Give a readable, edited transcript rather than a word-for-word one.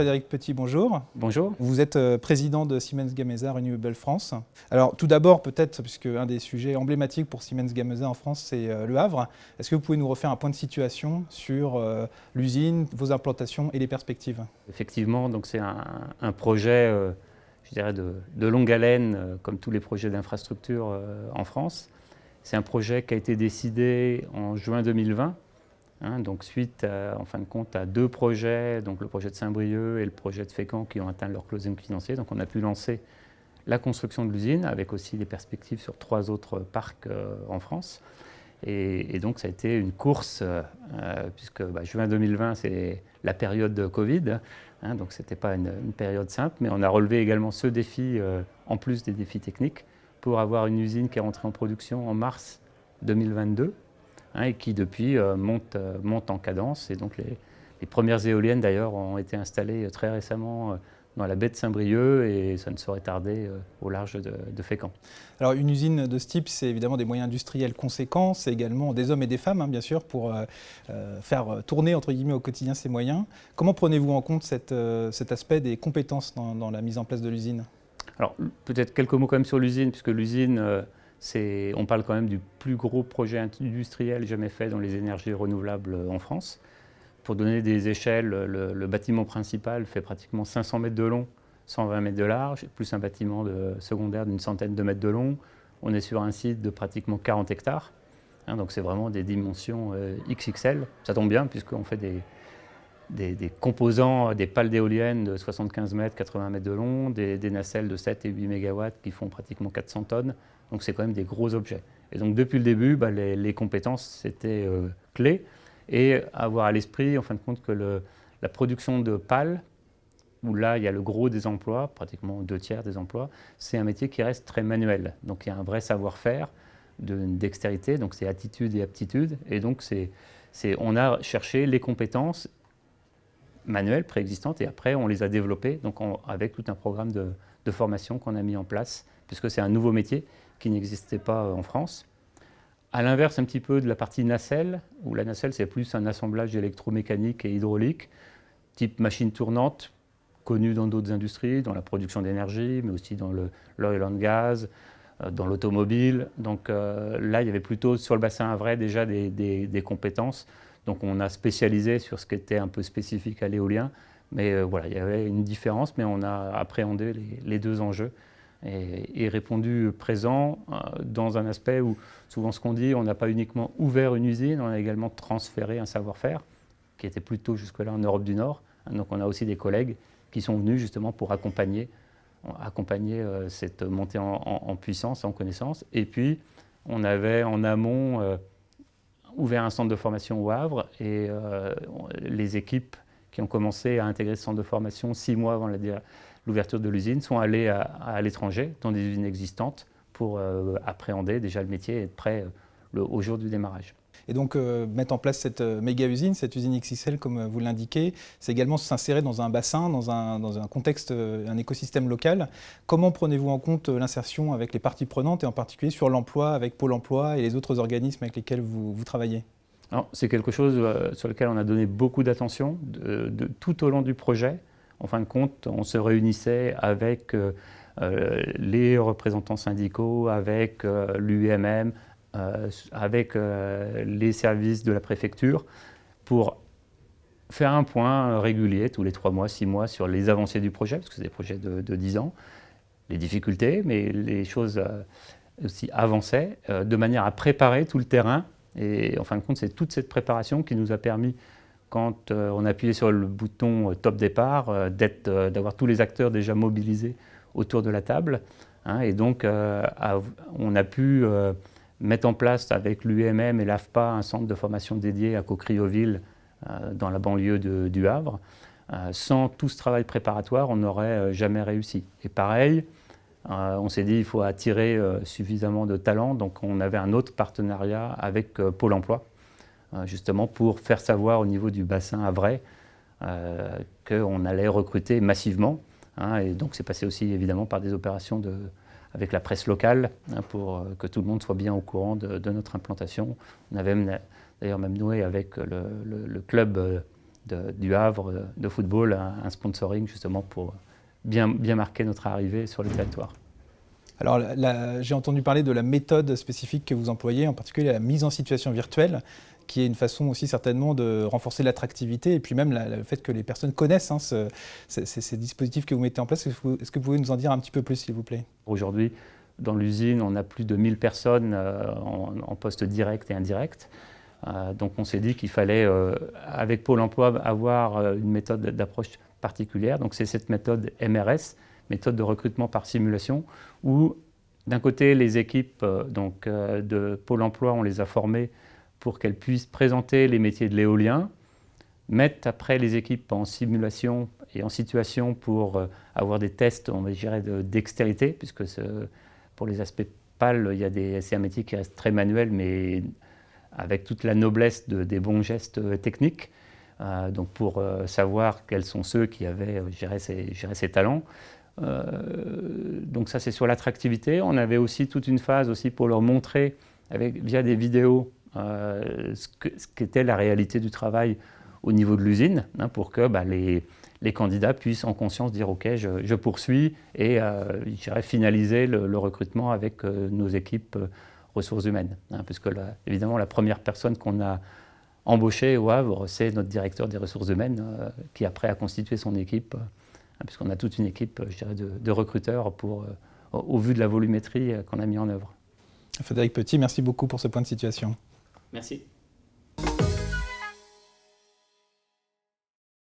Frédéric Petit, bonjour. Bonjour. Vous êtes président de Siemens Gamesa Renewable France. Alors tout d'abord peut-être, puisque un des sujets emblématiques pour Siemens Gamesa en France, c'est Le Havre. Est-ce que vous pouvez nous refaire un point de situation sur l'usine, vos implantations et les perspectives? Effectivement, donc c'est un projet, je dirais, de longue haleine, comme tous les projets d'infrastructure en France. C'est un projet qui a été décidé en juin 2020. Donc suite, en fin de compte, à deux projets, donc le projet de Saint-Brieuc et le projet de Fécamp qui ont atteint leur closing financier. Donc on a pu lancer la construction de l'usine avec aussi des perspectives sur 3 autres parcs en France. Et donc ça a été une course, puisque juin 2020 c'est la période de Covid, donc ce n'était pas une période simple, mais on a relevé également ce défi, en plus des défis techniques, pour avoir une usine qui est rentrée en production en mars 2022. Et qui depuis monte en cadence. Et donc les premières éoliennes d'ailleurs ont été installées très récemment dans la baie de Saint-Brieuc et ça ne saurait tarder au large de Fécamp. Alors une usine de ce type, c'est évidemment des moyens industriels conséquents, c'est également des hommes et des femmes bien sûr pour faire tourner entre guillemets au quotidien ces moyens. Comment prenez-vous en compte cet aspect des compétences dans la mise en place de l'usine? Alors peut-être quelques mots quand même sur l'usine, puisque l'usine on parle quand même du plus gros projet industriel jamais fait dans les énergies renouvelables en France. Pour donner des échelles, le bâtiment principal fait pratiquement 500 mètres de long, 120 mètres de large, plus un bâtiment secondaire d'une centaine de mètres de long. On est sur un site de pratiquement 40 hectares, donc c'est vraiment des dimensions XXL. Ça tombe bien puisqu'on fait des composants, des pales d'éoliennes de 75 mètres, 80 mètres de long, des nacelles de 7 et 8 mégawatts qui font pratiquement 400 tonnes. Donc c'est quand même des gros objets. Et donc depuis le début, les compétences c'était clé. Et avoir à l'esprit, en fin de compte, que la production de pales, où là il y a le gros des emplois, pratiquement 2/3 des emplois, c'est un métier qui reste très manuel. Donc il y a un vrai savoir-faire, une dextérité, donc c'est attitude et aptitude. Et donc on a cherché les compétences manuelles préexistantes et après on les a développées donc avec tout un programme de formation qu'on a mis en place, puisque c'est un nouveau métier qui n'existait pas en France. À l'inverse un petit peu de la partie nacelle, où la nacelle c'est plus un assemblage électromécanique et hydraulique, type machine tournante, connue dans d'autres industries, dans la production d'énergie, mais aussi dans l'oil and gas, dans l'automobile. Donc là, il y avait plutôt sur le bassin havrais déjà des compétences. Donc on a spécialisé sur ce qui était un peu spécifique à l'éolien. Mais voilà, il y avait une différence, mais on a appréhendé les deux enjeux et répondu présent dans un aspect où, souvent ce qu'on dit, on n'a pas uniquement ouvert une usine, on a également transféré un savoir-faire qui était plutôt jusque-là en Europe du Nord. Donc on a aussi des collègues qui sont venus justement pour accompagner cette montée en puissance, en connaissance. Et puis on avait en amont ouvert un centre de formation au Havre et les équipes qui ont commencé à intégrer ce centre de formation 6 mois avant l'ouverture de l'usine sont allés à l'étranger, dans des usines existantes, pour appréhender déjà le métier et être prêt au jour du démarrage. Et donc mettre en place cette méga-usine, cette usine XXL comme vous l'indiquez, c'est également s'insérer dans un bassin, dans un contexte, un écosystème local. Comment prenez-vous en compte l'insertion avec les parties prenantes et en particulier sur l'emploi avec Pôle emploi et les autres organismes avec lesquels vous travaillez? C'est quelque chose sur lequel on a donné beaucoup d'attention tout au long du projet. En fin de compte, on se réunissait avec les représentants syndicaux, avec l'UMM, avec les services de la préfecture pour faire un point régulier tous les 3 mois, 6 mois sur les avancées du projet, parce que c'est des projets de 10 ans, les difficultés, mais les choses aussi avançaient, de manière à préparer tout le terrain. Et en fin de compte, c'est toute cette préparation qui nous a permis, quand on appuyait sur le bouton top départ, d'avoir tous les acteurs déjà mobilisés autour de la table. Et donc, on a pu mettre en place avec l'UMM et l'AFPA un centre de formation dédié à Cocrioville, dans la banlieue du Havre. Sans tout ce travail préparatoire, on n'aurait jamais réussi. Et pareil, on s'est dit qu'il faut attirer suffisamment de talents, donc on avait un autre partenariat avec Pôle emploi, justement pour faire savoir au niveau du bassin havrais qu'on allait recruter massivement. Et donc c'est passé aussi évidemment par des opérations avec la presse locale pour que tout le monde soit bien au courant de notre implantation. On avait d'ailleurs même noué avec le club du Havre de football un sponsoring justement pour bien marquer notre arrivée sur le territoire. Alors, j'ai entendu parler de la méthode spécifique que vous employez, en particulier la mise en situation virtuelle, qui est une façon aussi certainement de renforcer l'attractivité et puis même le fait que les personnes connaissent ces dispositifs que vous mettez en place. Est-ce que vous pouvez nous en dire un petit peu plus, s'il vous plaît? Aujourd'hui, dans l'usine, on a plus de 1000 personnes en poste direct et indirect. Donc on s'est dit qu'il fallait, avec Pôle emploi, avoir une méthode d'approche particulière. Donc c'est cette méthode MRS, méthode de recrutement par simulation, où d'un côté les équipes de Pôle emploi, on les a formées pour qu'elles puissent présenter les métiers de l'éolien, mettre après les équipes en simulation et en situation pour avoir des tests, on va dire, de dextérité, puisque pour les aspects PAL, c'est un métier qui reste très manuel, mais avec toute la noblesse des bons gestes techniques. Donc pour savoir quels sont ceux qui avaient, ces talents. Donc ça, c'est sur l'attractivité. On avait aussi toute une phase aussi pour leur montrer, via des vidéos, ce qu'était la réalité du travail au niveau de l'usine, pour que les candidats puissent en conscience dire « Ok, je poursuis » et finaliser le recrutement avec nos équipes ressources humaines. Puisque évidemment, la première personne qu'on a embauchée au Havre, c'est notre directeur des ressources humaines qui après a constitué son équipe, puisqu'on a toute une équipe, de recruteurs au vu de la volumétrie qu'on a mis en œuvre. Frédéric Petit, merci beaucoup pour ce point de situation. Merci.